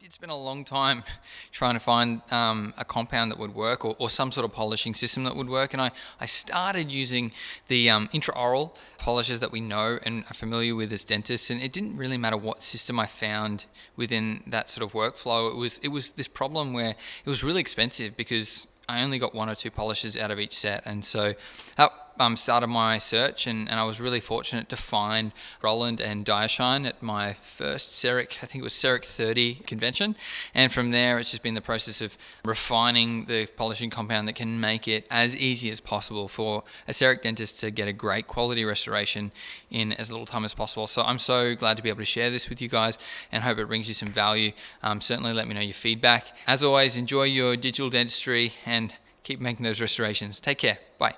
did spend a long time trying to find a compound that would work, or some sort of polishing system that would work. And I started using the intraoral polishes that we know and are familiar with as dentists. And it didn't really matter what system I found within that sort of workflow. It was this problem where it was really expensive because I only got one or two polishes out of each set. And so that started my search, and I was really fortunate to find Roland and DiaShine at my first CEREC, I think it was CEREC 30 convention. And from there, it's just been the process of refining the polishing compound that can make it as easy as possible for a CEREC dentist to get a great quality restoration in as little time as possible. So I'm so glad to be able to share this with you guys and hope it brings you some value. Certainly let me know your feedback. As always, enjoy your digital dentistry and keep making those restorations. Take care. Bye.